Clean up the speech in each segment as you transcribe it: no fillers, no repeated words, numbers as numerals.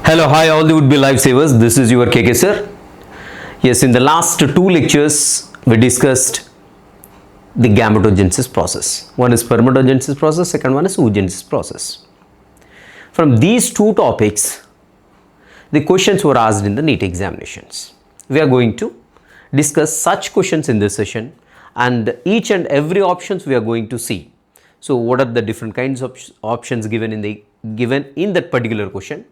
Hello, hi all the would-be lifesavers. This is your KK sir. Yes, in the last two lectures, we discussed the gametogenesis process. One is spermatogenesis process, second one is oogenesis process. From these two topics, the questions were asked in the NEET examinations. We are going to discuss such questions in this session, and each and every options we are going to see. So, what are the different kinds of options given in that particular question?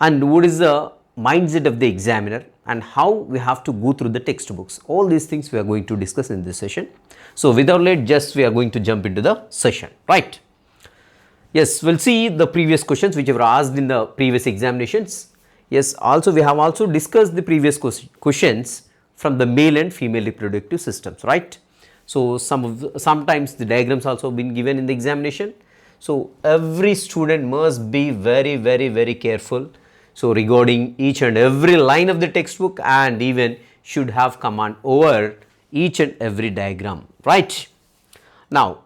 And what is the mindset of the examiner and how we have to go through the textbooks. All these things we are going to discuss in this session. So, without late, just we are going to jump into the session, right? Yes, we'll see the previous questions which were asked in the previous examinations. Yes, also we have also discussed the previous questions from the male and female reproductive systems, right? So, sometimes the diagrams also been given in the examination. So, every student must be very careful. So, regarding each and every line of the textbook, and even should have command over each and every diagram, right? Now,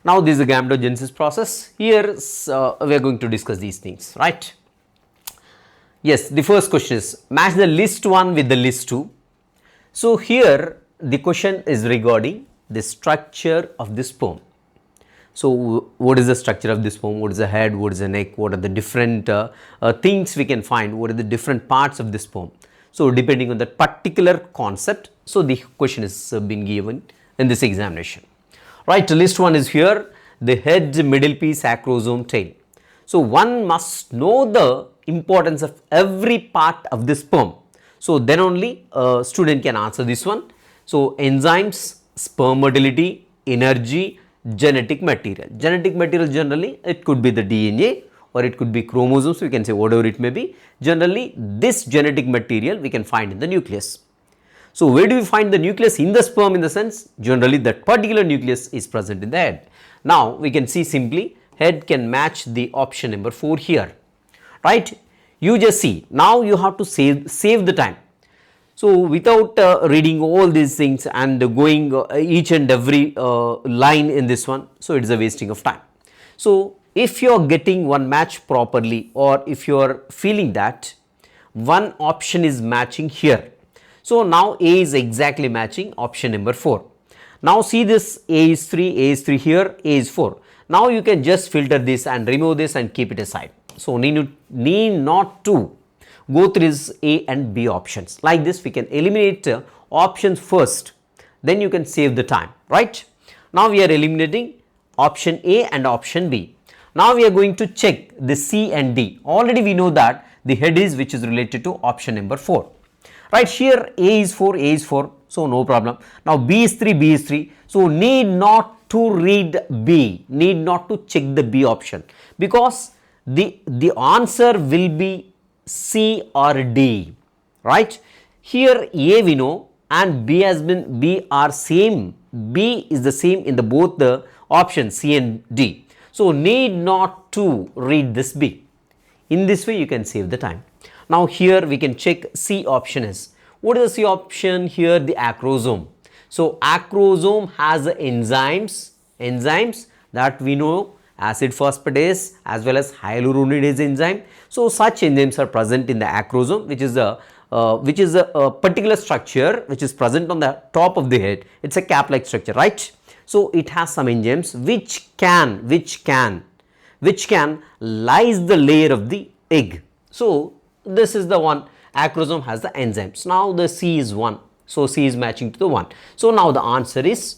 now this is the gametogenesis process. Here we are going to discuss these things, right? Yes, the first question is match the list 1 with the list 2. So, here the question is regarding the structure of the sperm. So, what is the structure of this sperm? What is the head? What is the neck? What are the different things we can find? What are the different parts of this sperm? So, depending on that particular concept, so the question is been given in this examination. Right, list 1 is here, the head, middle piece, acrosome, tail. So, one must know the importance of every part of this sperm. So, then only a student can answer this one. So, enzymes, sperm motility, energy, genetic material. Genetic material generally it could be the DNA or it could be chromosomes, we can say whatever it may be. Generally this genetic material we can find in the nucleus. So, where do we find the nucleus? In the sperm, in the sense generally that particular nucleus is present in the head. Now, we can see simply head can match the option number 4 here, right? You just see, now you have to save the time. So, without reading all these things and going each and every line in this one, so it is a wasting of time. So, if you are getting one match properly, or if you are feeling that one option is matching here, so now A is exactly matching option number 4. Now, see this A is 3 here, A is 4. Now, you can just filter this and remove this and keep it aside. So, need not to go through this A and B options. Like this we can eliminate options first, then you can save the time, right? Now, we are eliminating option A and option B. Now, we are going to check the C and D. Already we know that the head is which is related to option number 4. Right, here A is 4, so no problem. Now, B is 3, so need not to read B, need not to check the B option, because the answer will be C or D, right? Here A we know and B are same, B is the same in the both the options C and D. So, need not to read this B. In this way you can save the time. Now, here we can check C option is. What is the C option here? The acrosome. So, acrosome has enzymes that we know, acid phosphatase as well as hyaluronidase enzyme. So, such enzymes are present in the acrosome, which is a particular structure which is present on the top of the head. It's a cap like structure, right? So, it has some enzymes which can lyse the layer of the egg. So, this is the one, acrosome has the enzymes. Now, the C is 1. So, C is matching to the 1. So, now the answer is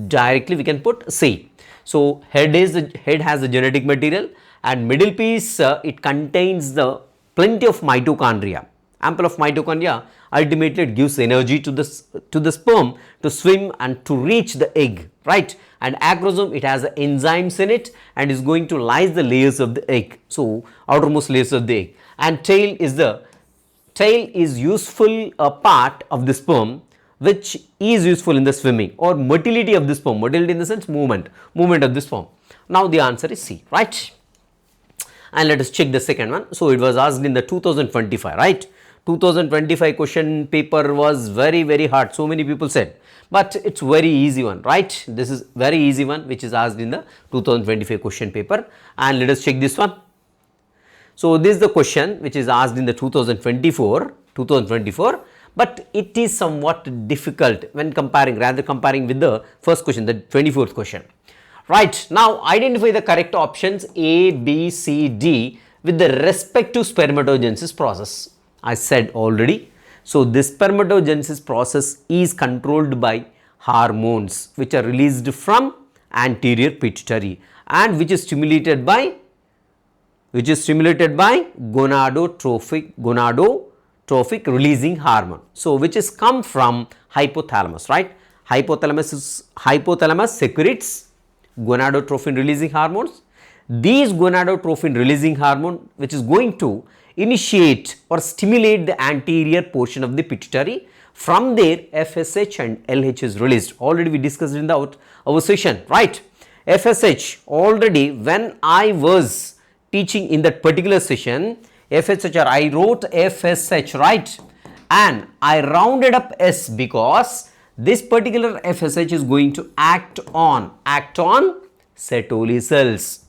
directly we can put C. So, head has the genetic material, and middle piece it contains the plenty of mitochondria, ample of mitochondria. Ultimately, it gives energy to the sperm to swim and to reach the egg, right? And acrosome, it has the enzymes in it and is going to lyse the layers of the egg. So, outermost layers of the egg. And tail is useful part of the sperm, which is useful in the swimming or motility of the sperm, motility in the sense movement of the sperm. Now, the answer is C, right? And let us check the second one. So, it was asked in the 2025, right? 2025 question paper was very hard, so many people said, but it's very easy one, right? This is very easy one which is asked in the 2025 question paper, and let us check this one. So this is the question which is asked in the 2024, but it is somewhat difficult when comparing with the first question, the 24th question. Right, now identify the correct options A, B, C, D with the respective spermatogenesis process. I said already. So this spermatogenesis process is controlled by hormones which are released from anterior pituitary and which is stimulated by gonadotrophic releasing hormone. So which is come from hypothalamus, right? Hypothalamus secretes gonadotrophin releasing hormones. These gonadotrophin releasing hormone which is going to initiate or stimulate the anterior portion of the pituitary. From there FSH and LH is released. Already we discussed in our session, right? FSH already when I was teaching in that particular session, FSH, or I wrote FSH, right? And I rounded up S because this particular FSH is going to act on Sertoli cells.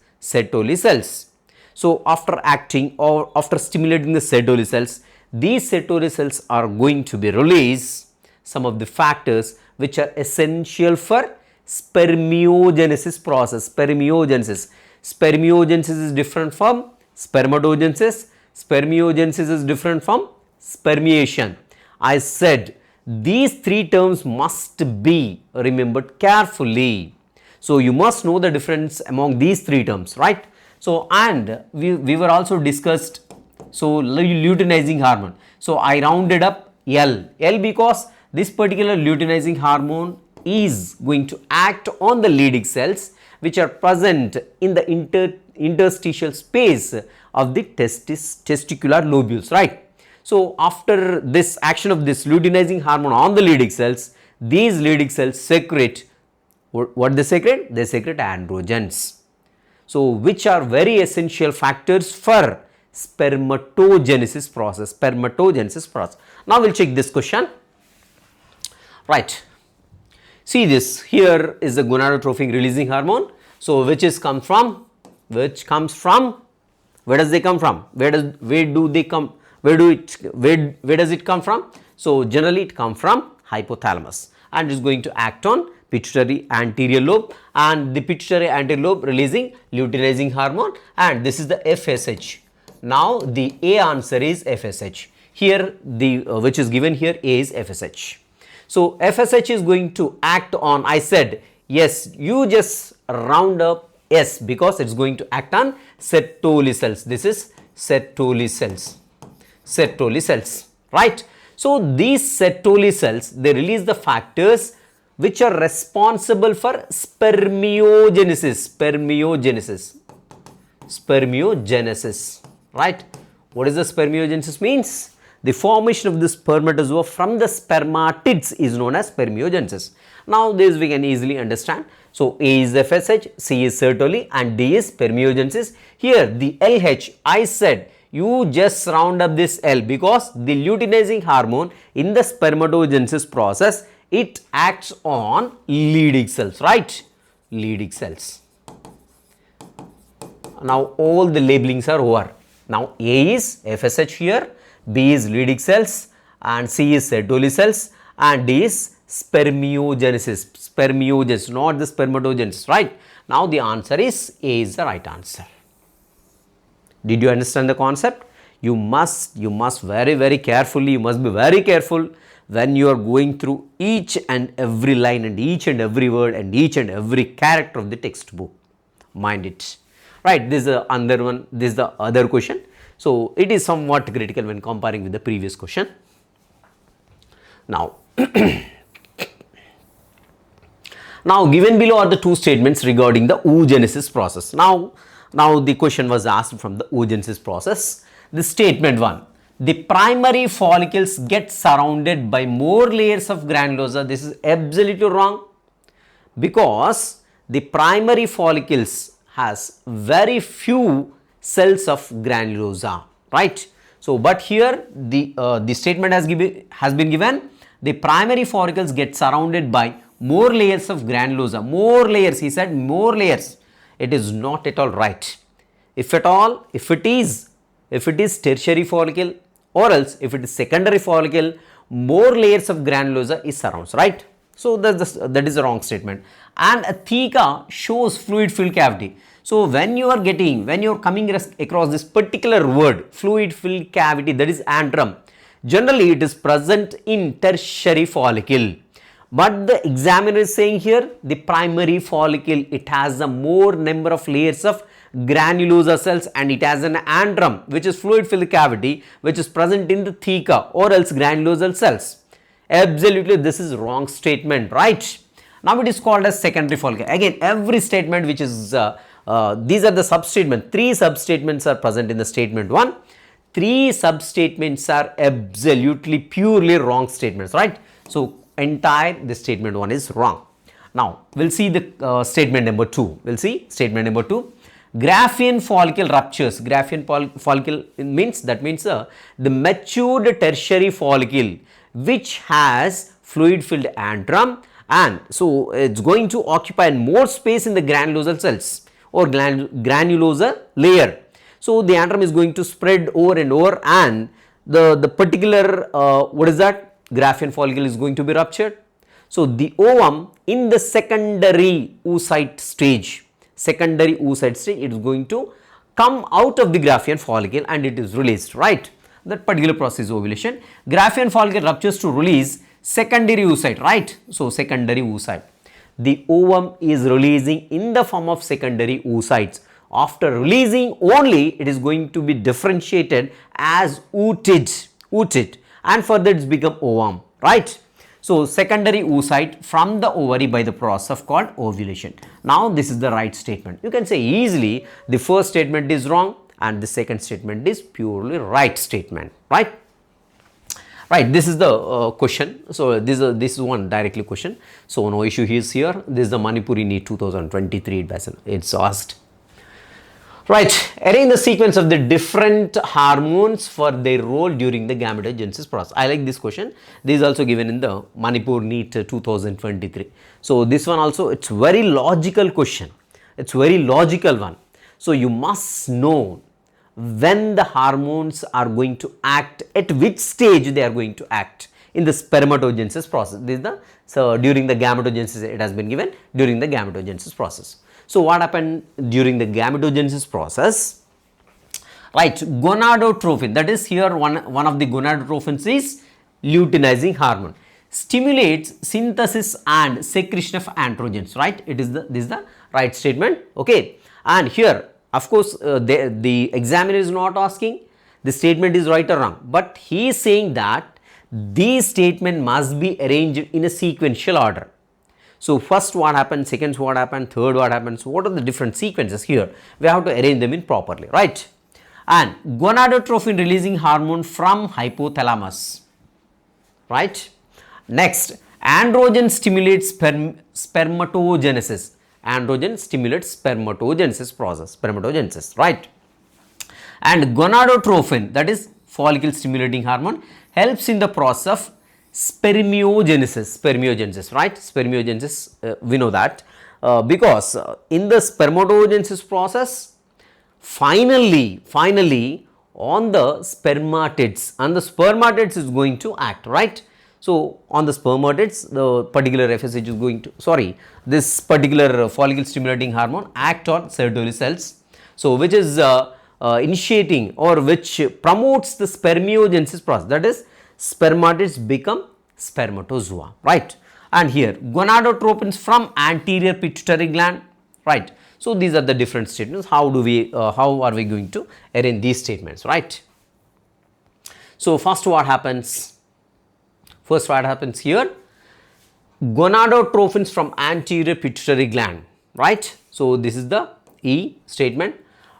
So after acting or after stimulating the Sertoli cells, these Sertoli cells are going to be release some of the factors which are essential for spermiogenesis process. Spermiogenesis is different from spermatogenesis. Spermiogenesis is different from spermiation. I said these three terms must be remembered carefully. So you must know the difference among these three terms, right? So and we were also discussed luteinizing hormone. So I rounded up L because this particular luteinizing hormone is going to act on the Leydig cells which are present in the interstitial space of the testicular lobules, right? So after this action of this luteinizing hormone on the Leydig cells, these Leydig cells secrete, what they secrete? They secrete androgens. So which are very essential factors for spermatogenesis process. Now we will check this question, right? See this, here is the gonadotrophin releasing hormone. So which does it come from? Where do they come from? Where does it come from? So generally it comes from hypothalamus and is going to act on pituitary anterior lobe, and the pituitary anterior lobe releasing luteinizing hormone, and this is the FSH. Now the A answer is FSH. Here the which is given here, A is FSH. So FSH is going to act on, I said yes, you just round up S because it's going to act on Sertoli cells. This is Sertoli cells, right? So these Sertoli cells, they release the factors which are responsible for spermiogenesis, right? What is the spermiogenesis means? The formation of the spermatozoa from the spermatids is known as spermiogenesis. Now this we can easily understand. So A is FSH, C is Sertoli, and D is spermiogenesis. Here the LH, I said you just round up this L because the luteinizing hormone in the spermatogenesis process, it acts on Leydig cells, right? Leydig cells. Now all the labelings are over. Now A is FSH here, B is Leydig cells, and C is Sertoli cells, and D is spermiogenesis, not the spermatogenesis, right? Now the answer is A is the right answer. Did you understand the concept? You must very carefully, you must be very careful when you are going through each and every line and each and every word and each and every character of the textbook. Mind it. Right, this is the other one, this is the other question. So it is somewhat critical when comparing with the previous question. Now, now given below are the two statements regarding the oogenesis process. Now the question was asked from the oogenesis process. The statement 1, the primary follicles get surrounded by more layers of granulosa. This is absolutely wrong, because the primary follicles has very few cells of granulosa, right? So but here the statement has been given, the primary follicles get surrounded by more layers of granulosa. More layers, he said more layers. It is not at all right. If it is if it is tertiary follicle, or else if it is secondary follicle, more layers of granulosa is surrounds, right? So that is a wrong statement. And a theca shows fluid filled cavity. So when you are coming across this particular word, fluid filled cavity, that is antrum, generally it is present in tertiary follicle. But the examiner is saying here, the primary follicle, it has a more number of layers of granulosa cells, and it has an antrum, which is fluid filled cavity, which is present in the theca or else granulosal cells. Absolutely, this is wrong statement, right? Now it is called as secondary follicle. Again, every statement which is, these are the substatements. 3 substatements are present in the statement 1. 3 substatements are absolutely purely wrong statements, right? So entire this statement 1 is wrong. Now we'll see the statement number 2. We'll see statement number 2. Graphian follicle ruptures. Graphian follicle means, that means the matured tertiary follicle which has fluid filled antrum, and so it's going to occupy more space in the granulosal cells or granulosa layer. So the antrum is going to spread over and over, and the particular what is that, Graphian follicle is going to be ruptured. So the ovum in the secondary oocyte stage, it is going to come out of the Graphian follicle and it is released, right? That particular process is ovulation. Graphian follicle ruptures to release secondary oocyte, right? So secondary oocyte. The ovum is releasing in the form of secondary oocytes. After releasing only, it is going to be differentiated as oocyte, and further it's become ovum, right? So secondary oocyte from the ovary by the process called ovulation. Now this is the right statement. You can say easily the first statement is wrong and the second statement is purely right statement, right? Right, this is the question. So this is one directly question. So no issue is here. This is the Manipuri NEET 2023. It's asked. Right, arrange the sequence of the different hormones for their role during the gametogenesis process. I like this question. This is also given in the Manipur NEET 2023. So this one also, it's very logical question. It's very logical one. So you must know when the hormones are going to act, at which stage they are going to act in the spermatogenesis process. This is the, so during the gametogenesis, it has been given during the gametogenesis process. So what happened during the gametogenesis process? Right, gonadotrophin, that is here one of the gonadotrophins is luteinizing hormone, stimulates synthesis and secretion of androgens, right? This is the right statement, okay? And here, of course, the examiner is not asking the statement is right or wrong, but he is saying that these statement must be arranged in a sequential order. So first what happened, second what happened, third what happened. So what are the different sequences here? We have to arrange them in properly, right? And gonadotrophin releasing hormone from hypothalamus, right? Next, androgen stimulates spermatogenesis. Androgen stimulates spermatogenesis process, spermatogenesis, right? And gonadotrophin, that is follicle stimulating hormone, helps in the process of spermiogenesis, right? Spermiogenesis, we know that because in the spermatogenesis process, finally on the spermatids, and the spermatids is going to act, right? So on the spermatids, the particular FSH is going to, this particular follicle stimulating hormone act on Sertoli cells, so which is initiating or which promotes the spermiogenesis process, that is spermatids become spermatozoa, right? And here gonadotropins from anterior pituitary gland, right? So these are the different statements. How are we going to arrange these statements, right? So first what happens here, gonadotrophins from anterior pituitary gland, right? So this is the E statement,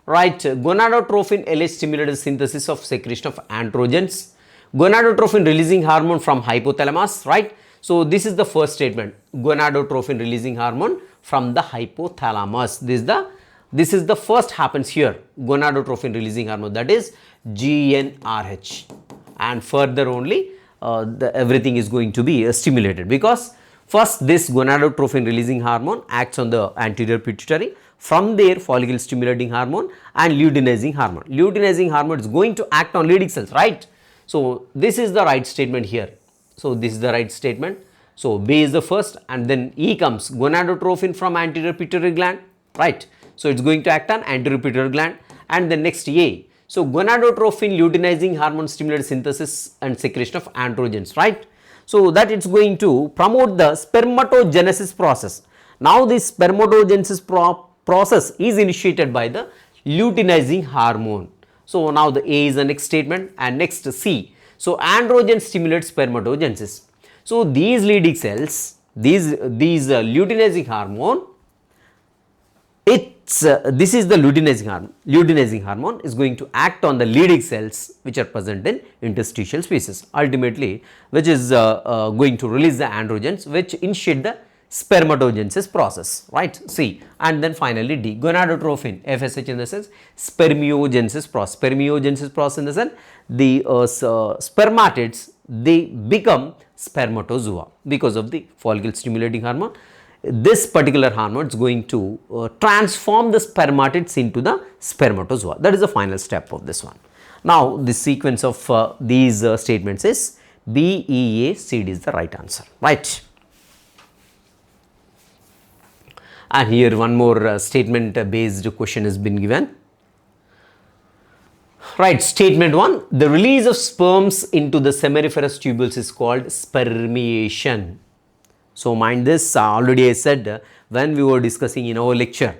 right? Gonadotrophin LH stimulated synthesis of secretion of androgens. Gonadotrophin releasing hormone from hypothalamus, right? So this is the first statement, gonadotrophin releasing hormone from the hypothalamus. This is the first happens here, gonadotrophin releasing hormone, that is GnRH, and further only everything is going to be stimulated, because first this gonadotrophin releasing hormone acts on the anterior pituitary, from there follicle stimulating hormone and luteinizing hormone. Luteinizing hormone is going to act on Leydig cells, right? So this is the right statement here. So this is the right statement. So B is the first, and then E comes gonadotrophin from anterior pituitary gland, right? So it's going to act on anterior pituitary gland, and then next A. So gonadotrophin luteinizing hormone stimulates synthesis and secretion of androgens, right? So that it's going to promote the spermatogenesis process. Now this spermatogenesis process is initiated by the luteinizing hormone. So now the A is the next statement, and next C. So androgen stimulates spermatogenesis. So these Leydig cells, these luteinizing hormone, this is the luteinizing hormone is going to act on the Leydig cells which are present in interstitial species, ultimately which is going to release the androgens which initiate the spermatogenesis process, right? C. And then finally D, gonadotrophin, FSH in the sense spermiogenesis process. Spermiogenesis process in the sense the spermatids, they become spermatozoa because of the follicle stimulating hormone. This particular hormone is going to transform the spermatids into the spermatozoa. That is the final step of this one. Now the sequence of these statements is B, E, A, C, D is the right answer, right? And here one more statement based question has been given. Right, statement 1, the release of sperms into the seminiferous tubules is called spermiation. So mind this, already I said when we were discussing in our lecture.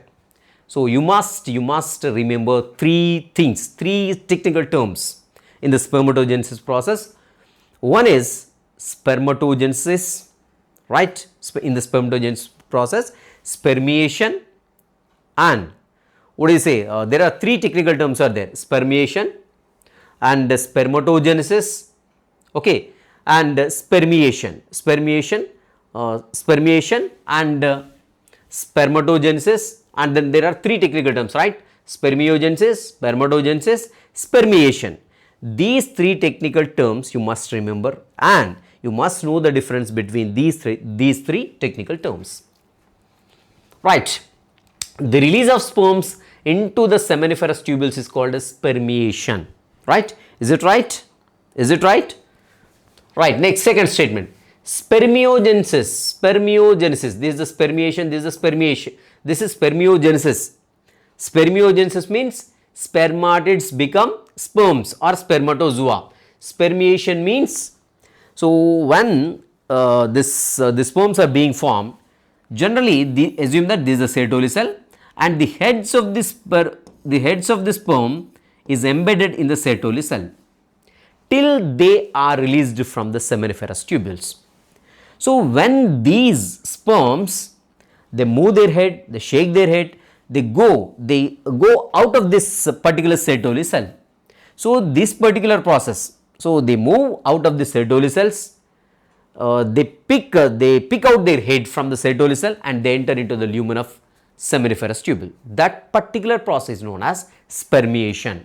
So you must remember three things, three technical terms in the spermatogenesis process. One is spermatogenesis, right? In the spermatogenesis process, spermiation, and what do you say? There are three technical terms are there: spermiation and spermatogenesis, okay, and spermiation and spermatogenesis, and then there are three technical terms, right? Spermiogenesis, spermatogenesis, spermiation. These three technical terms you must remember, and you must know the difference between these three technical terms, right? The release of sperms into the seminiferous tubules is called as spermiation, right? Is it right? Is it right? Right. Next, second statement. Spermiogenesis. This is the spermiation, this is the spermiation. This is spermiogenesis. Spermiogenesis means spermatids become sperms or spermatozoa. Spermiation means, so when the sperms are being formed, generally assume that this is a Sertoli cell, and the heads of the sperm is embedded in the Sertoli cell till they are released from the seminiferous tubules. So when these sperms, they move their head, they shake their head, they go out of this particular Sertoli cell. So this particular process, so they move out of the Sertoli cells, they pick out their head from the Sertoli cell and they enter into the lumen of seminiferous tubule. That particular process is known as spermiation.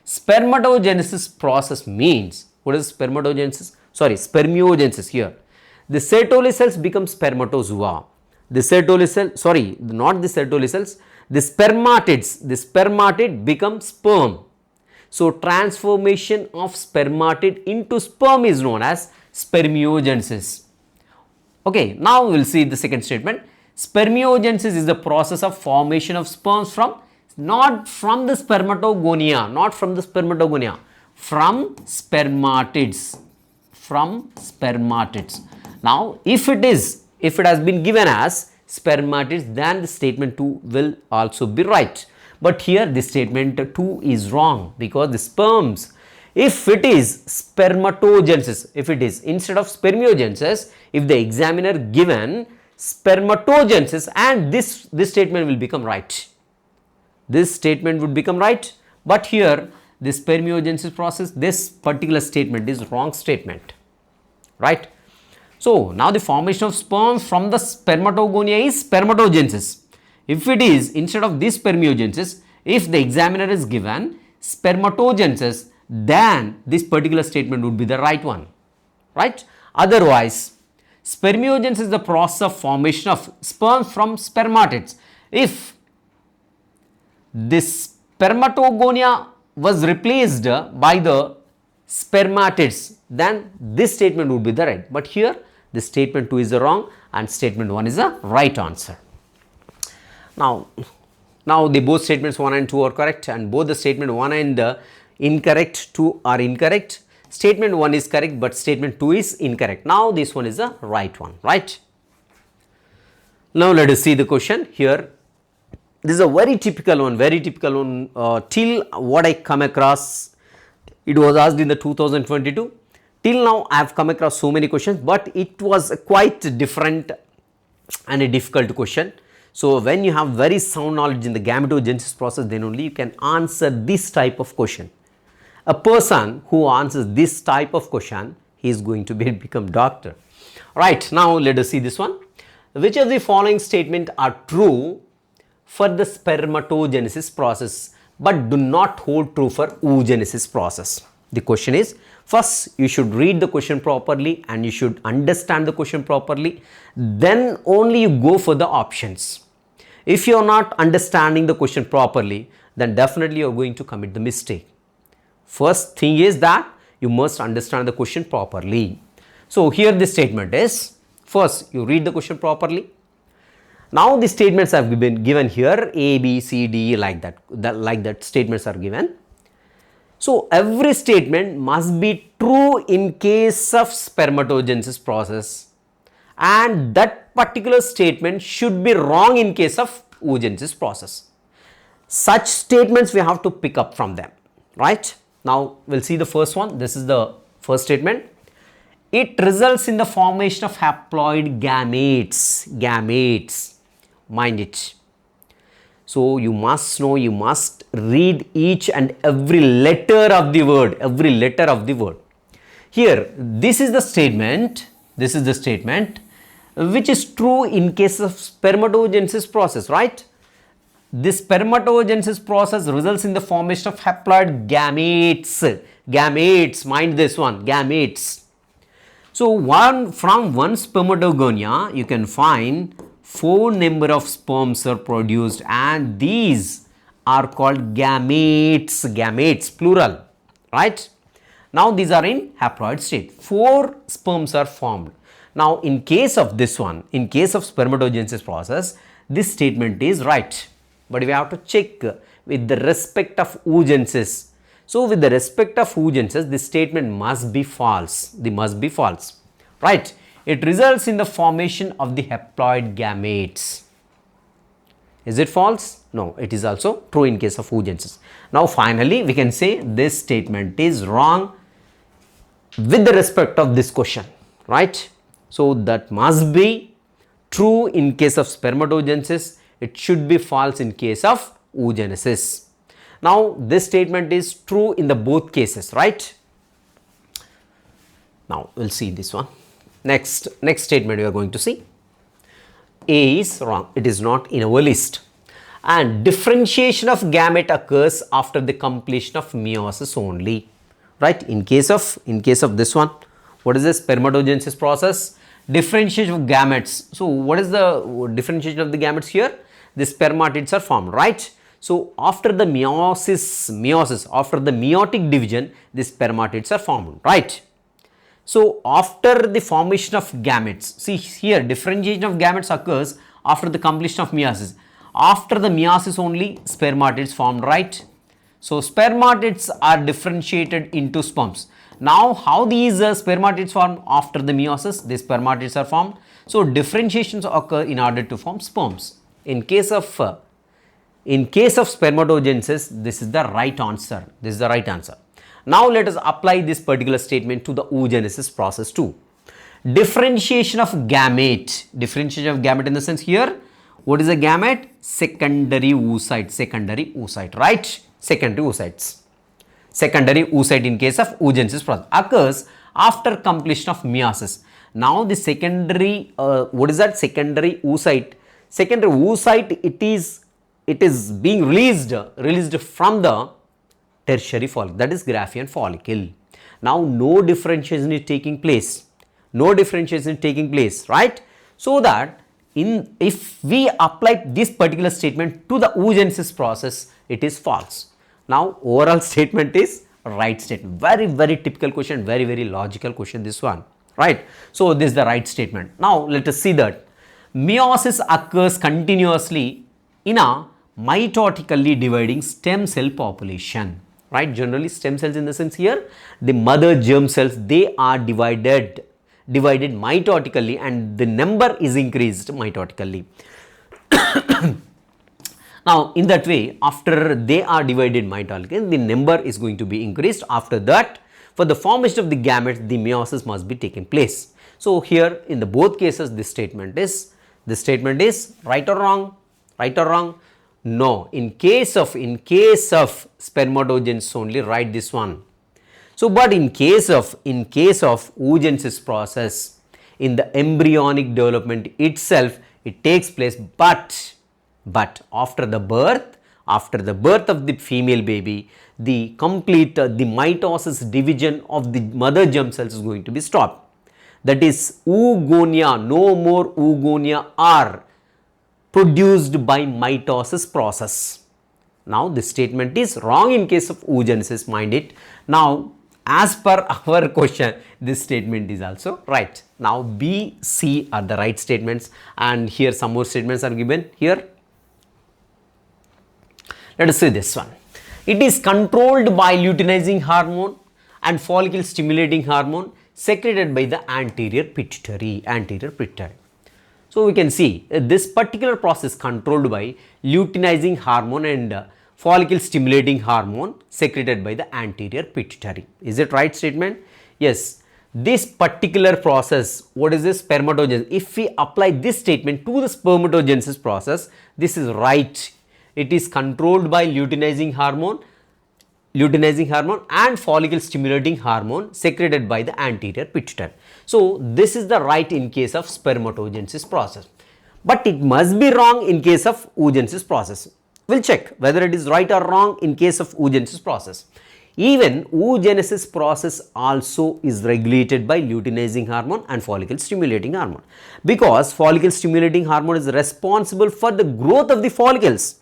Spermatogenesis process means, what is spermatogenesis? Sorry, spermiogenesis here. The Sertoli cells become spermatozoa. The spermatid become sperm. So transformation of spermatid into sperm is known as spermiogenesis. Okay, now we will see the second statement. Spermiogenesis is the process of formation of sperms not from the spermatogonia, from spermatids. Now, if it has been given as spermatids, then the statement 2 will also be right. But here the statement 2 is wrong, because the sperms, if it is spermatogenesis, instead of spermiogenesis, if the examiner given spermatogenesis, and this statement will become right. This statement would become right, but here the spermiogenesis process, this particular statement is wrong statement, right? So now the formation of sperms from the spermatogonia is spermatogenesis. If it is instead of this spermiogenesis, if the examiner is given spermatogenesis, then this particular statement would be the right one, right? Otherwise, Spermiogenesis is the process of formation of sperms from spermatids. If this spermatogonia was replaced by the spermatids, then this statement would be the right. But here this statement 2 is the wrong and statement 1 is the right answer. Now the both statements 1 and 2 are correct, and both the statement 1 and incorrect 2 are incorrect. Statement 1 is correct, but statement 2 is incorrect. Now this one is the right one, right? Now let us see the question here. This is a very typical one, till what I come across. It was asked in the 2022. Till now I have come across so many questions, but it was a quite different and a difficult question. So when you have very sound knowledge in the gametogenesis process, then only you can answer this type of question. A person who answers this type of question, he is going to become doctor. Right, now let us see this one. Which of the following statements are true for the spermatogenesis process but do not hold true for oogenesis process? The question is, first you should read the question properly and you should understand the question properly, then only you go for the options. If you are not understanding the question properly, then definitely you are going to commit the mistake. First thing is that you must understand the question properly. So here the statement is, first you read the question properly. Now the statements have been given here, A, B, C, D, like that statements are given. So every statement must be true in case of spermatogenesis process, and that particular statement should be wrong in case of oogenesis process. Such statements we have to pick up from them, right? Now we'll see the first one. This is the first statement. It results in the formation of haploid gametes. Mind it. So you must know, you must read each and every letter of the word, Here, this is the statement which is true in case of spermatogenesis process, right? This spermatogenesis process results in the formation of haploid gametes, mind this one, gametes. So from one spermatogonia you can find 4 number of sperms are produced, and these are called gametes plural, right? Now these are in haploid state. 4 sperms are formed. Now in case of this one, in case of spermatogenesis process, this statement is right, but we have to check with the respect of oogenesis. So with the respect of oogenesis, this statement must be false. Right? It results in the formation of the haploid gametes. Is it false? No, it is also true in case of oogenesis. Now finally we can say this statement is wrong with the respect of this question, right? So that must be true in case of spermatogenesis. It should be false in case of oogenesis. Now this statement is true in the both cases, right? Now we'll see this one. Next statement we are going to see. A is wrong. It is not in our list. And differentiation of gamete occurs after the completion of meiosis only, right? In case of this one, what is the spermatogenesis process? Differentiation of gametes. So what is the differentiation of the gametes here? The spermatids are formed, right? So after the meiosis, after the meiotic division, the spermatids are formed, right? So after the formation of gametes, see here differentiation of gametes occurs after the completion of meiosis. After the meiosis only spermatids formed, right? So spermatids are differentiated into sperms. Now how these spermatids form? After the meiosis, the spermatids are formed. So differentiations occur in order to form sperms. In case of spermatogenesis, this is the right answer. Now let us apply this particular statement to the oogenesis process too. Differentiation of gamete in the sense here, what is a gamete? Secondary oocyte, right? Secondary oocyte in case of oogenesis process occurs after completion of meiosis. Now the secondary, what is that? Secondary oocyte, it is being released from the tertiary follicle, that is Graafian follicle. Now no differentiation is taking place. no differentiation taking place, right? So that if we apply this particular statement to the oogenesis process, it is false. Now overall statement is right statement. Very typical question, very logical question, this one, right? So this is the right statement. Now let us see that meiosis occurs continuously in a mitotically dividing stem cell population, right? Generally stem cells, in the sense here the mother germ cells, they are divided mitotically, and the number is increased mitotically. Now in that way, after they are divided mitotically, the number is going to be increased. After that, for the formation of the gametes, the meiosis must be taking place. So here in the both cases, this statement is right or wrong? Right or wrong? No. In case of spermatogenesis only, write this one. So but in case of oogenesis process, in the embryonic development itself, it takes place, but after the birth of the female baby, the complete the mitosis division of the mother germ cells is going to be stopped. That is, oogonia, no more oogonia are produced by mitosis process. Now this statement is wrong in case of oogenesis, mind it. Now as per our question, this statement is also right. Now B, C are the right statements, and here some more statements are given here. Let us see this one. It is controlled by luteinizing hormone and follicle stimulating hormone secreted by the anterior pituitary. So we can see this particular process controlled by luteinizing hormone and follicle stimulating hormone secreted by the anterior pituitary. Is it right statement? Yes. This particular process, what is this? Spermatogenesis. If we apply this statement to the spermatogenesis process, this is right. It is controlled by luteinizing hormone and follicle stimulating hormone secreted by the anterior pituitary. So this is the right in case of spermatogenesis process, but it must be wrong in case of oogenesis process. We'll check whether it is right or wrong in case of oogenesis process. Even oogenesis process also is regulated by luteinizing hormone and follicle stimulating hormone, because follicle stimulating hormone is responsible for the growth of the follicles.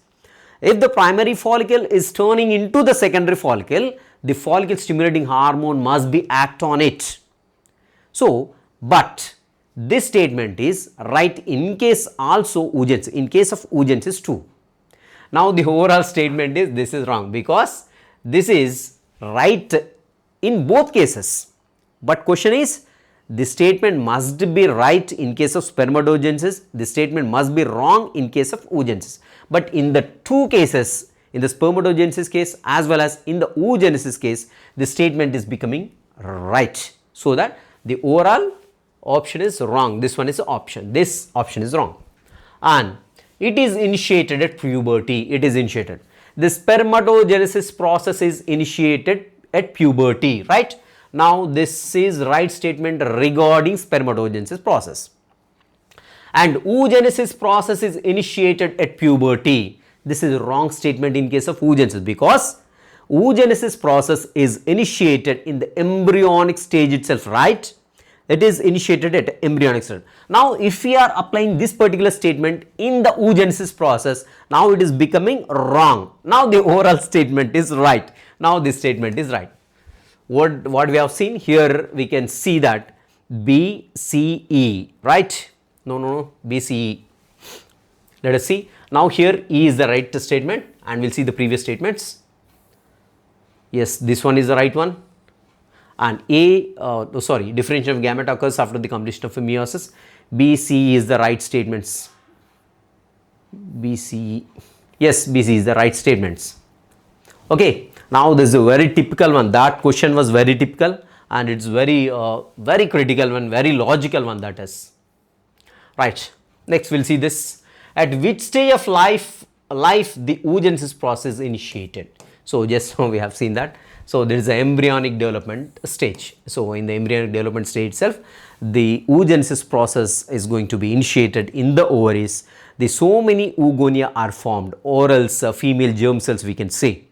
If the primary follicle is turning into the secondary follicle, the follicle stimulating hormone must be act on it. So, but this statement is right in case also oogenesis, in case of oogenesis too. Now the overall statement is this is wrong, because this is right in both cases. But question is, the statement must be right in case of spermatogenesis, the statement must be wrong in case of oogenesis. But in the two cases, in the spermatogenesis case as well as in the oogenesis case, the statement is becoming right. So that the overall option is wrong. This one is option. This option is wrong. And it is initiated at puberty. It is initiated. The spermatogenesis process is initiated at puberty, right? Now this is right statement regarding spermatogenesis process. And oogenesis process is initiated at puberty. This is a wrong statement in case of oogenesis, because oogenesis process is initiated in the embryonic stage itself, right? It is initiated at embryonic stage. Now if we are applying this particular statement in the oogenesis process, now it is becoming wrong. Now the overall statement is right. Now this statement is right. What we have seen here, we can see that B, C, E, right? No, B, C, E. Let us see. Now here E is the right statement, and we'll see the previous statements. Yes, this one is the right one. And differentiation of gamete occurs after the completion of meiosis. B, C is the right statements. B, C, yes, B, C is the right statements. Okay, now this is a very typical one. That question was very typical, and it's very critical one, very logical one, that is. Right. Next we'll see this. At which stage of life the oogenesis process initiated? So just now we have seen that. So there is an embryonic development stage. So in the embryonic development stage itself, the oogenesis process is going to be initiated in the ovaries. So many oogonia are formed, or else female germ cells we can say.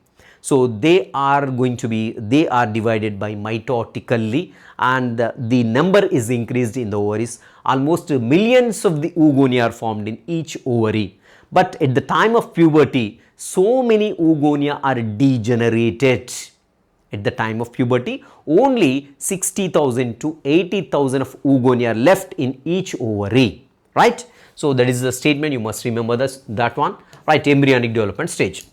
So they are divided by mitotically, and the number is increased in the ovaries. Almost millions of the oogonia are formed in each ovary. But at the time of puberty, so many oogonia are degenerated. At the time of puberty, only 60,000 to 80,000 of oogonia are left in each ovary, right? So that is the statement, you must remember that one, right? Embryonic development stage.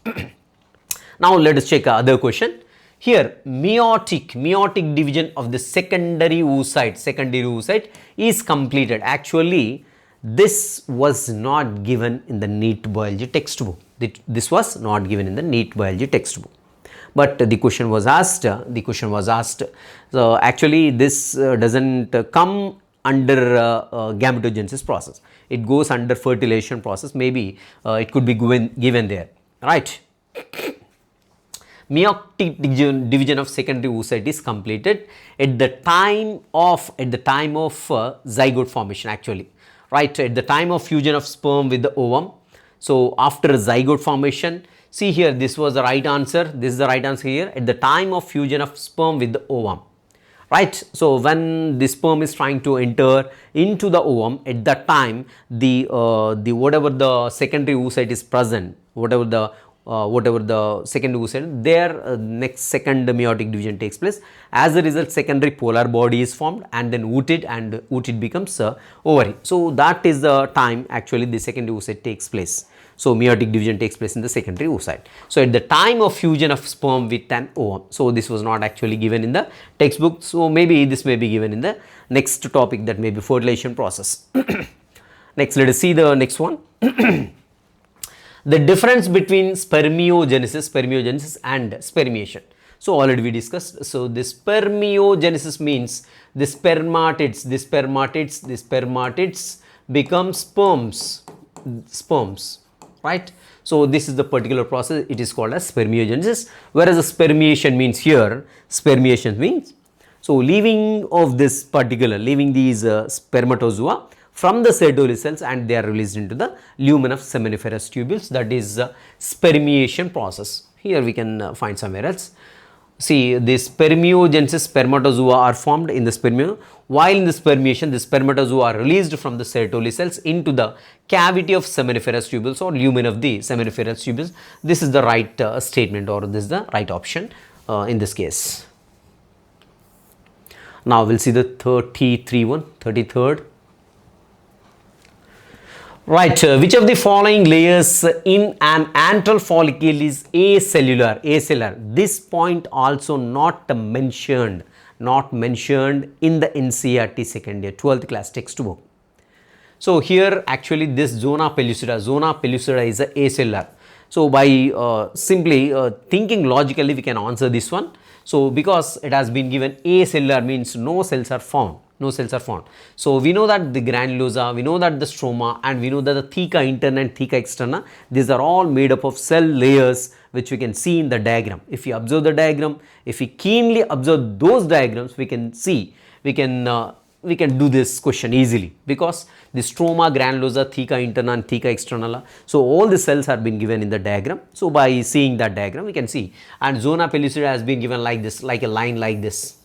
Now let us check other question. Here, meiotic division of the secondary oocyte is completed. Actually, this was not given in the NEET Biology textbook. This was not given in the NEET Biology textbook. But the question was asked. So actually, this doesn't come under gametogenesis process. It goes under fertilization process. Maybe it could be given there, right? Meiotic division of secondary oocyte is completed at the time of zygote formation, actually, right? At the time of fusion of sperm with the ovum. So after zygote formation, see here, this was the right answer. This is the right answer here. At the time of fusion of sperm with the ovum, right? So when the sperm is trying to enter into the ovum, at that time the whatever the secondary oocyte is present, whatever the secondary oocyte, their next second meiotic division takes place. As a result, secondary polar body is formed, and then oocyte becomes ovary. So that is the time actually the secondary oocyte takes place. So meiotic division takes place in the secondary oocyte. So at the time of fusion of sperm with an ovum. So this was not actually given in the textbook. So maybe this may be given in the next topic, that may be fertilization process. Next, let us see the next one. The difference between spermiogenesis and spermiation. So already we discussed. So this spermiogenesis means the spermatids become sperms, right? So this is the particular process, it is called as spermiogenesis. Whereas the spermiation means so leaving these spermatozoa from the Sertoli cells, and they are released into the lumen of seminiferous tubules. That is spermiation process. Here we can find somewhere else. See, the spermiogenesis, spermatozoa are formed in the spermio, while in the spermiation the spermatozoa are released from the Sertoli cells into the cavity of seminiferous tubules or lumen of the seminiferous tubules. This is the right statement, or this is the right option in this case. Now we will see the 33rd. Right, which of the following layers in an antral follicle is acellular? This point also not mentioned in the NCERT second year 12th class textbook. So here actually this zona pellucida is a acellular. So by simply thinking logically, we can answer this one. So because it has been given acellular means no cells are found. So we know that the granulosa, we know that the stroma, and we know that the theca interna and theca externa, these are all made up of cell layers, which we can see in the diagram. If you observe the diagram, if we keenly observe those diagrams, we can see, we can do this question easily, because the stroma, granulosa, theca interna and theca externa, so all the cells are been given in the diagram. So by seeing that diagram, we can see, and zona pellucida has been given like this, like a line like this.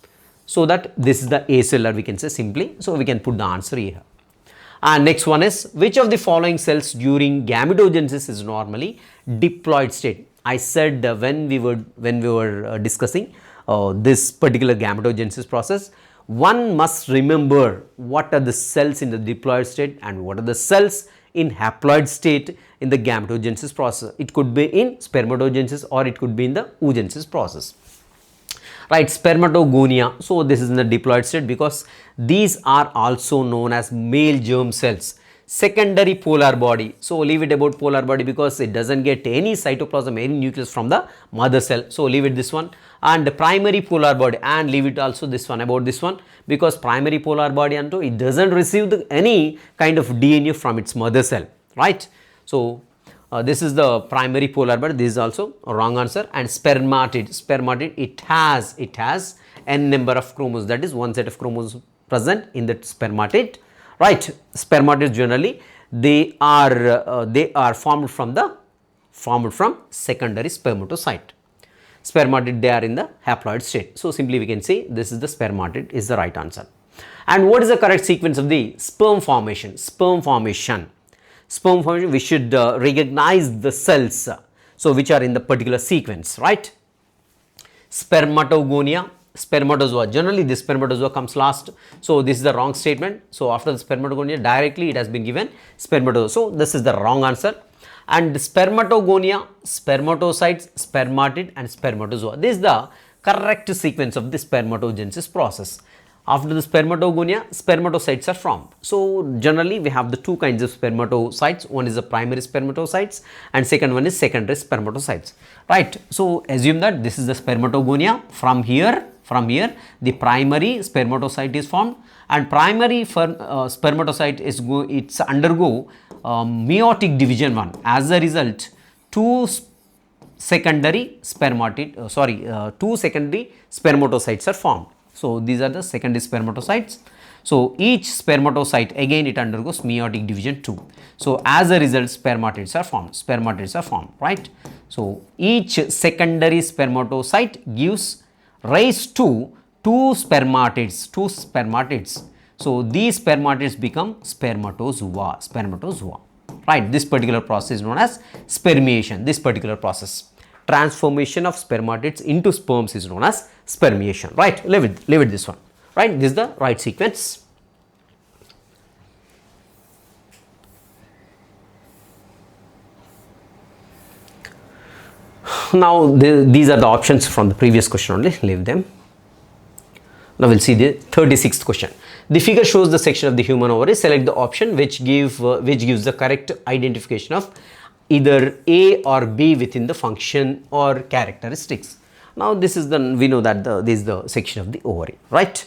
So that this is the acellular, we can say simply. So we can put the answer here. And next one is, which of the following cells during gametogenesis is normally diploid state? I said when we were discussing this particular gametogenesis process, one must remember what are the cells in the diploid state and what are the cells in haploid state in the gametogenesis process. It could be in spermatogenesis or it could be in the oogenesis process. Right, spermatogonia. So this is in the diploid state, because these are also known as male germ cells. Secondary polar body. So leave it about polar body, because it doesn't get any cytoplasm, any nucleus from the mother cell. So leave it this one. And primary polar body, and leave it also this one, about this one, because primary polar body unto it doesn't receive any kind of DNA from its mother cell, right? So this is the primary polar body. This is also a wrong answer. And spermatid, it has n number of chromosomes, that is one set of chromosomes present in the spermatid, right? Spermatids generally they are formed from secondary spermatocyte. spermatid, they are in the haploid state. So simply we can say this is the spermatid is the right answer. And what is the correct sequence of the sperm formation? Sperm formation, we should recognize the cells, so which are in the particular sequence, right? Spermatogonia, spermatozoa, generally this spermatozoa comes last, so this is the wrong statement. So after the spermatogonia directly it has been given spermatozoa, so this is the wrong answer. And spermatogonia, spermatocytes, spermatid and spermatozoa, this is the correct sequence of the spermatogenesis process. After the spermatogonia, spermatocytes are formed. So generally we have the two kinds of spermatocytes, one is the primary spermatocytes and second one is secondary spermatocytes, right? So assume that this is the spermatogonia. From here the primary spermatocyte is formed, and primary spermatocyte is it's undergo meiotic division 1. As a result, two secondary spermatocytes are formed. So these are the secondary spermatocytes. So each spermatocyte again it undergoes meiotic division 2. So as a result spermatids are formed, right? So each secondary spermatocyte gives rise to two spermatids. So these spermatids become spermatozoa, right? This particular process is known as spermiation. This particular process, transformation of spermatids into sperms, is known as spermiation, right? Leave it this one, right? This is the right sequence. Now these are the options from the previous question only, leave them. Now we'll see the 36th question. The figure shows the section of the human ovary. Select the option which gives the correct identification of either A or B within the function or characteristics. Now this is we know that this is the section of the ovary, right?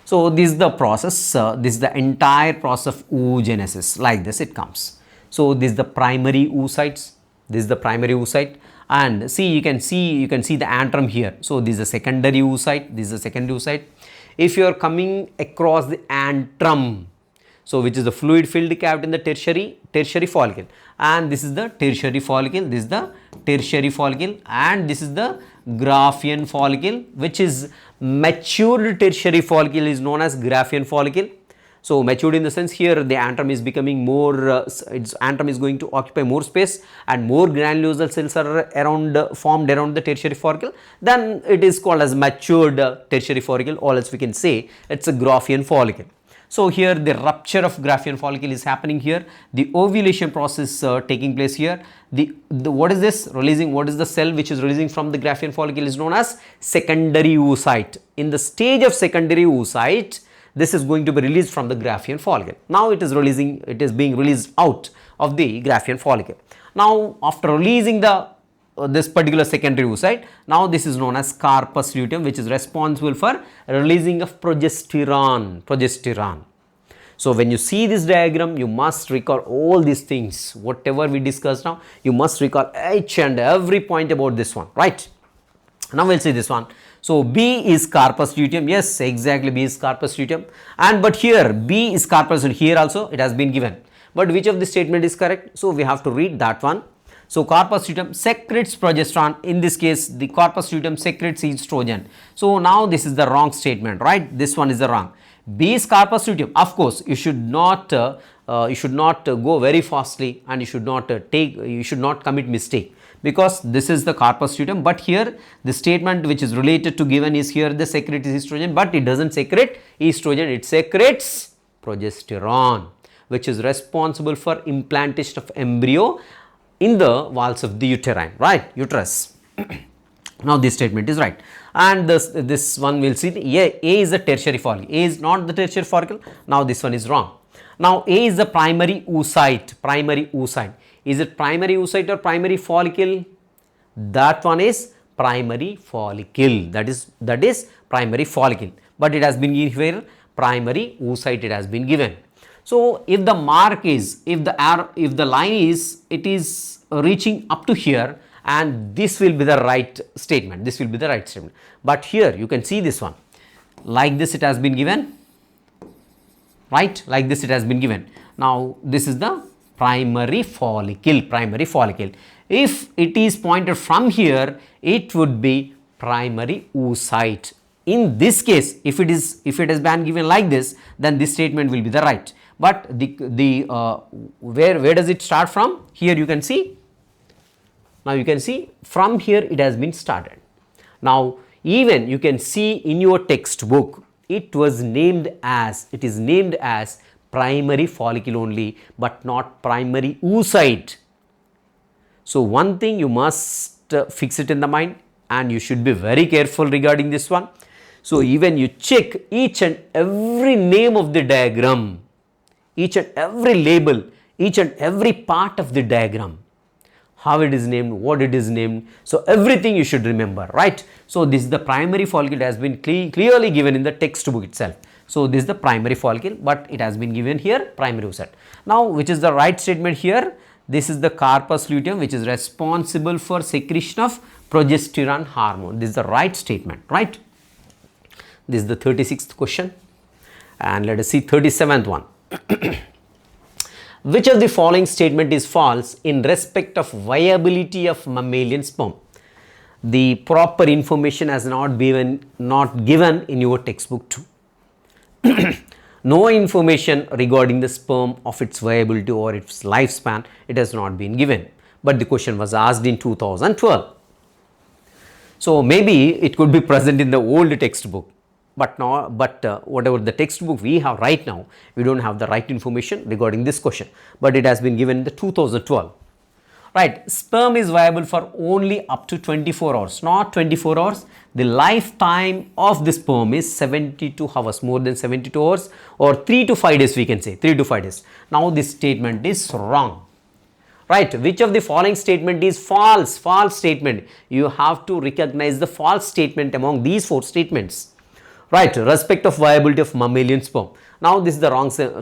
So this is the process, this is the entire process of oogenesis, like this it comes. So this is the primary oocytes, and you can see the antrum here. So this is the secondary oocyte, If you are coming across the antrum, so which is the fluid filled cavity in the tertiary follicle, and this is the tertiary follicle, and this is the Graafian follicle, which is matured tertiary follicle is known as Graafian follicle. So matured in the sense here the antrum is becoming more, its antrum is going to occupy more space and more granulosal cells are formed around the tertiary follicle, then it is called as matured tertiary follicle, or else we can say it's a Graafian follicle. So here the rupture of Graafian follicle is happening here, the ovulation process taking place here. What is this releasing? What is the cell which is releasing from the Graafian follicle is known as secondary oocyte. In the stage of secondary oocyte, this is going to be released from the Graafian follicle. Now it is being released out of the Graafian follicle. Now after releasing this particular secondary oocyte, now this is known as corpus luteum, which is responsible for releasing of progesterone. So when you see this diagram, you must recall all these things, whatever we discussed now, you must recall each and every point about this one, right? Now we'll see this one. So B is corpus luteum. Yes, exactly, B is corpus luteum. But here B is corpus luteum. Here also it has been given. But which of the statement is correct? So we have to read that one. So corpus luteum secretes progesterone. In this case, the corpus luteum secretes estrogen. So now this is the wrong statement, right? This one is the wrong. B is corpus luteum. Of course, you should not go very fastly, and you should not commit mistake, because this is the corpus luteum. But here the statement which is related to given is here the secretes estrogen, but it doesn't secrete estrogen, it secretes progesterone, which is responsible for implantation of embryo in the walls of the uterus. Now this statement is right, and this one will see A is the tertiary follicle. A is not the tertiary follicle. Now this one is wrong. Now A is the primary oocyte. Is it primary oocyte or primary follicle? That one is primary follicle. That is primary follicle. But it has been given here primary oocyte. It has been given. So if the mark is, if the line is, it is reaching up to here, and this will be the right statement. But here you can see this one. Like this it has been given. Right? Like this it has been given. Now this is the primary follicle. If it is pointed from here, it would be primary oocyte. In this case, if it has been given like this, then this statement will be the right. But where does it start from? Here you can see. Now you can see from here it has been started. Now even you can see in your textbook, it is named as primary follicle only, but not primary oocyte. So one thing you must fix it in the mind, and you should be very careful regarding this one. So even you check each and every name of the diagram, each and every label, each and every part of the diagram, how it is named, what it is named. So everything you should remember, right? So this is the primary follicle, has been clearly given in the textbook itself. So this is the primary follicle, but it has been given here primary oocyte. Now which is the right statement here? This is the corpus luteum, which is responsible for secretion of progesterone hormone. This is the right statement, right? This is the 36th question, and let us see 37th one. Which of the following statement is false in respect of viability of mammalian sperm? The proper information has not given in your textbook too. No information regarding the sperm of its viability or its lifespan, it has not been given, but the question was asked in 2012. So maybe it could be present in the old textbook, but whatever the textbook we have right now, we don't have the right information regarding this question, but it has been given in the 2012. Right, sperm is viable for only up to 24 hours, not 24 hours. The lifetime of the sperm is 72 hours, more than 72 hours, or 3 to 5 days we can say, 3 to 5 days. Now this statement is wrong. Right, which of the following statement is false? False statement. You have to recognize the false statement among these 4 statements. Right, respect of viability of mammalian sperm. Now this is the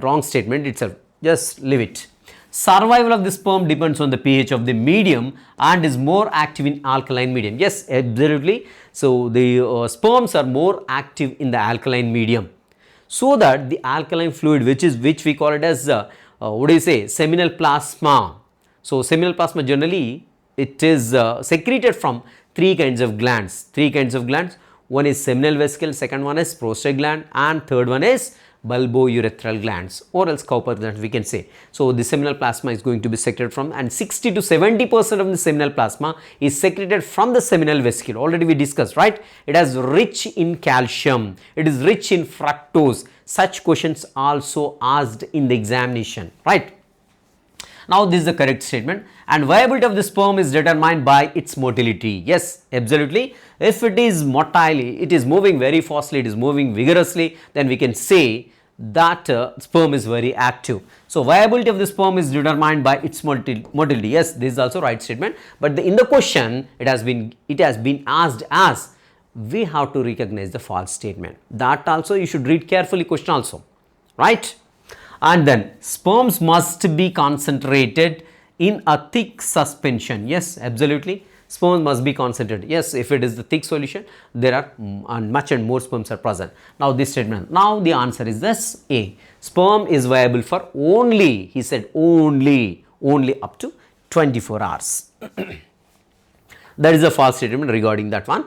wrong statement itself. Just leave it. Survival of the sperm depends on the pH of the medium and is more active in alkaline medium. Yes, absolutely. So the sperms are more active in the alkaline medium, so that the alkaline fluid, which we call it as seminal plasma. So seminal plasma, generally it is secreted from 3 kinds of glands. One is seminal vesicle, second one is prostate gland, and third one is bulbourethral glands, or else Cowper glands we can say. So the seminal plasma is going to be secreted from, and 60 to 70% of the seminal plasma is secreted from the seminal vesicle. Already we discussed, right? It is rich in calcium, it is rich in fructose. Such questions also asked in the examination, right? Now this is the correct statement, and viability of the sperm is determined by its motility. Yes, absolutely. If it is motile, it is moving very fastly, it is moving vigorously, then we can say that sperm is very active. So viability of the sperm is determined by its motility. Yes, this is also right statement, but in the question it has been asked as, we have to recognize the false statement. That also you should read carefully question also, right? And then sperms must be concentrated in a thick suspension. Yes, absolutely. Sperm must be concentrated. Yes, if it is the thick solution, there are much and more sperms are present. Now this statement, now the answer is this A. Sperm is viable for only, he said only up to 24 hours. That is a false statement regarding that one.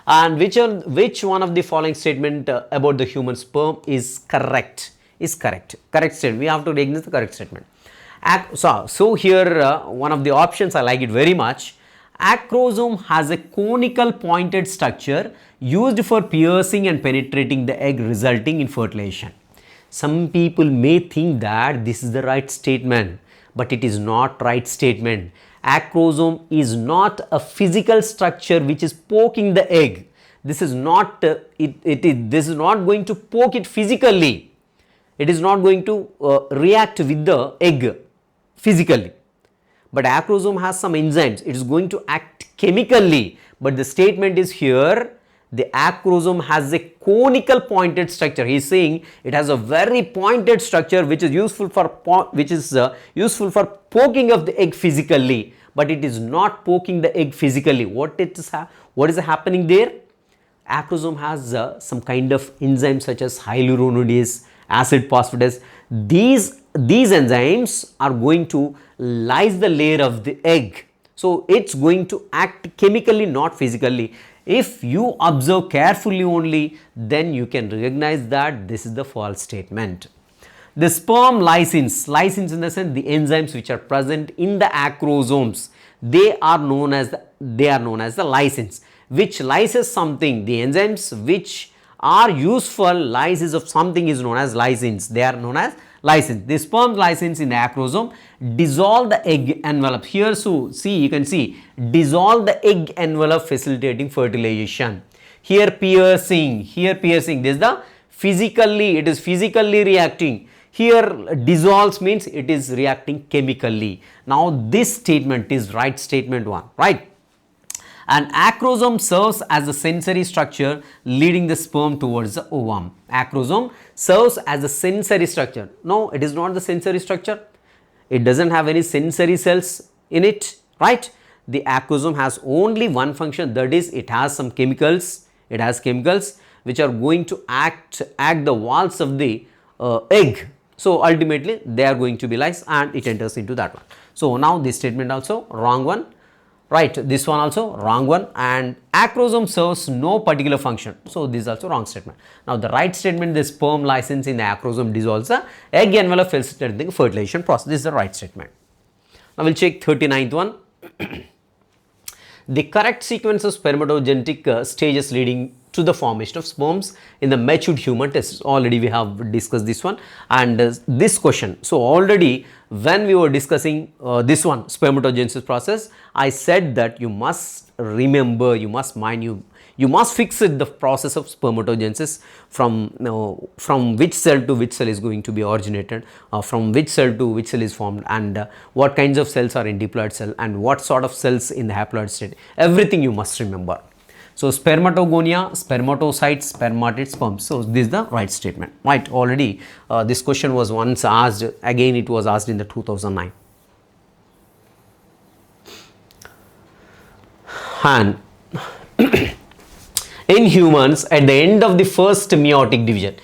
And which one of the following statement about the human sperm is correct? Correct statement. We have to recognize the correct statement. So here one of the options, I like it very much. Acrosome has a conical pointed structure used for piercing and penetrating the egg, resulting in fertilization. Some people may think that this is the right statement, but it is not right statement. Acrosome is not a physical structure which is poking the egg. This is not this is not going to poke it physically. It is not going to react with the egg physically. But acrosome has some enzymes, it is going to act chemically. But the statement is here, the acrosome has a conical pointed structure. He is saying it has a very pointed structure which is useful for poking of the egg physically, but it is not poking the egg physically. What is happening there? Acrosome has some kind of enzymes such as hyaluronidase, acid phosphatase. These enzymes are going to lyse the layer of the egg, So it's going to act chemically, not physically. If you observe carefully only, then you can recognize that this is the false statement. The sperm lysins, lysins in the sense the enzymes which are present in the acrosomes, they are known as the lysins, which lyses something. The enzymes which are useful lysis of something is known as lysins. They are known as lysins. The sperm lysins in the acrosome dissolve the egg envelope. Here, so see, you can see dissolve the egg envelope, facilitating fertilization. Here piercing, this is the physically, it is physically reacting. Here dissolves means it is reacting chemically. Now this statement is right, statement 1, right? An acrosome serves as a sensory structure leading the sperm towards the ovum. Acrosome serves as a sensory structure. No, it is not the sensory structure. It doesn't have any sensory cells in it, right? The acrosome has only one function, that is it has some chemicals. It has chemicals which are going to act the walls of the egg. So ultimately they are going to be lysed and it enters into that one. So now this statement also wrong one. Right, this one also wrong one, and acrosome serves no particular function. So this is also wrong statement. Now the right statement, the sperm lysins in the acrosome dissolves the egg envelope, facilitating the fertilization process. This is the right statement. Now we'll check 39th one. The correct sequence of spermatogenetic stages leading to the formation of sperms in the matured human test. Already we have discussed this one, and this question. So already when we were discussing this one, spermatogenesis process, I said that you must remember, you must mind, you must fix it, the process of spermatogenesis from which cell to which cell is going to be originated, from which cell to which cell is formed, and what kinds of cells are in diploid cell and what sort of cells in the haploid state. Everything you must remember. So spermatogonia, spermatocytes, spermatid, sperms. So this is the right statement, right? Already this question was once asked, again it was asked in the 2009. And in humans, at the end of the first meiotic division,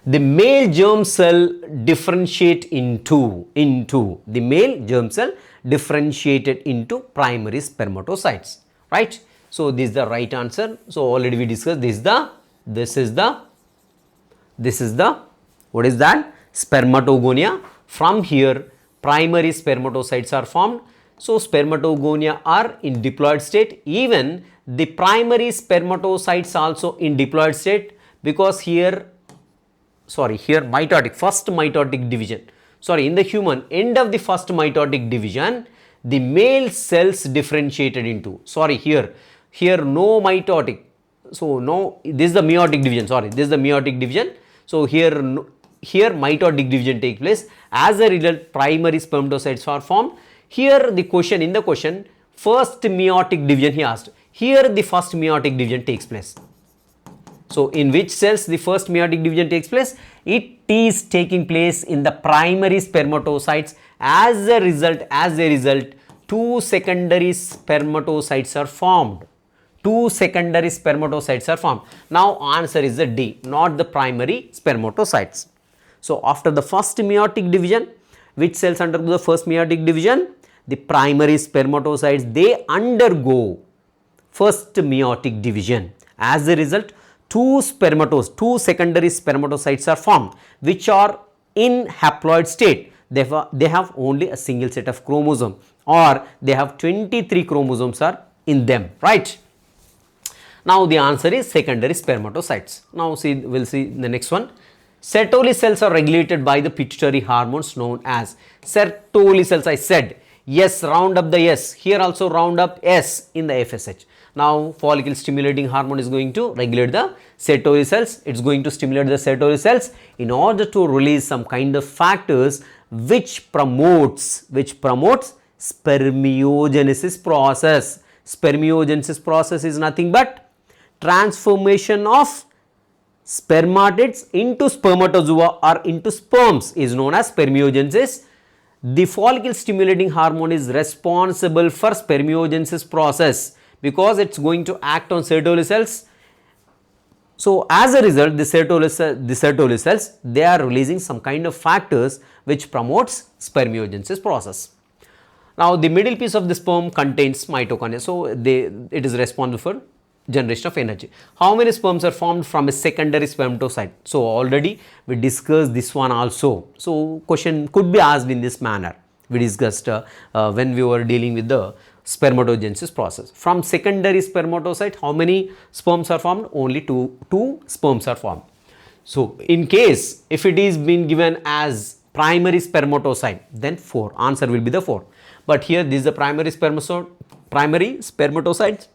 the male germ cell differentiated into primary spermatocytes, right? So this is the right answer. So already we discussed this is the what is that? Spermatogonia. From here primary spermatocytes are formed. So spermatogonia are in diploid state. Even the primary spermatocytes also in diploid state, because here mitotic, first mitotic division, in the human, end of the first mitotic division, the male cells differentiated into, here no mitotic, so no, this is the meiotic division, this is the meiotic division. So here mitotic division takes place. As a result, primary spermatocytes are formed. Here in the question, first meiotic division he asked. Here the first meiotic division takes place. So in which cells the first meiotic division takes place? It is taking place in the primary spermatocytes. As a result, two secondary spermatocytes are formed. Now answer is the D, not the primary spermatocytes. So after the first meiotic division, which cells undergo the first meiotic division? The primary spermatocytes, they undergo first meiotic division. As a result, two secondary spermatocytes are formed, which are in haploid state. They have only a single set of chromosome, or they have 23 chromosomes are in them, right? Now the answer is secondary spermatocytes. Now we'll see the next one. Sertoli cells are regulated by the pituitary hormones known as Sertoli cells. I said yes, round up the S. Here also round up S in the FSH. Now follicle stimulating hormone is going to regulate the Sertoli cells. It's going to stimulate the Sertoli cells in order to release some kind of factors which promotes spermiogenesis process. Spermiogenesis process is nothing but transformation of spermatids into spermatozoa or into sperms is known as spermiogenesis. The follicle stimulating hormone is responsible for spermiogenesis process because it's going to act on Sertoli cells. So as a result, the Sertoli cells, they are releasing some kind of factors which promotes spermiogenesis process. Now the middle piece of the sperm contains mitochondria, so it is responsible for generation of energy. How many sperms are formed from a secondary spermatocyte? So already we discussed this one also. So question could be asked in this manner. We discussed when we were dealing with the spermatogenesis process. From secondary spermatocyte, how many sperms are formed? Only two sperms are formed. So in case if it is been given as primary spermatocyte, then 4. Answer will be the 4. But here this is the primary spermatocyte.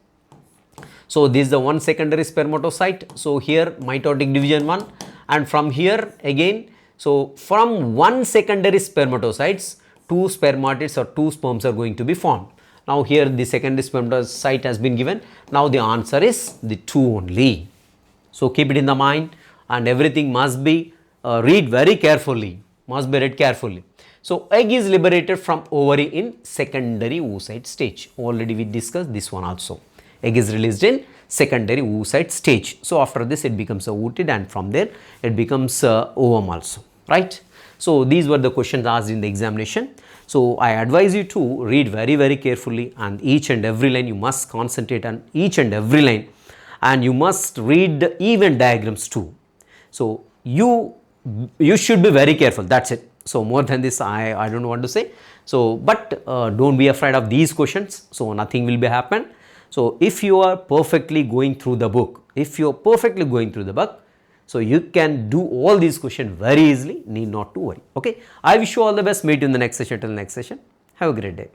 So this is the one secondary spermatocyte. So here mitotic division 1, and from here again, so from one secondary spermatocytes, 2 spermatids or 2 sperms are going to be formed. Now here the secondary spermatocyte has been given. Now the answer is the 2 only. So keep it in the mind, and everything must be read very carefully, must be read carefully. So egg is liberated from ovary in secondary oocyte stage. Already we discussed this one also. Egg is released in secondary oocyte stage. So after this it becomes a ootid, and from there it becomes ovum also, right? So these were the questions asked in the examination. So I advise you to read very carefully, and each and every line you must concentrate on each and every line, and you must read the event diagrams too. So you should be very careful, that's it. So more than this I don't want to say. So but don't be afraid of these questions. So nothing will be happen. So if you are perfectly going through the book, so you can do all these questions very easily, need not to worry. Okay, I wish you all the best. Meet you in the next session. Till next session, have a great day.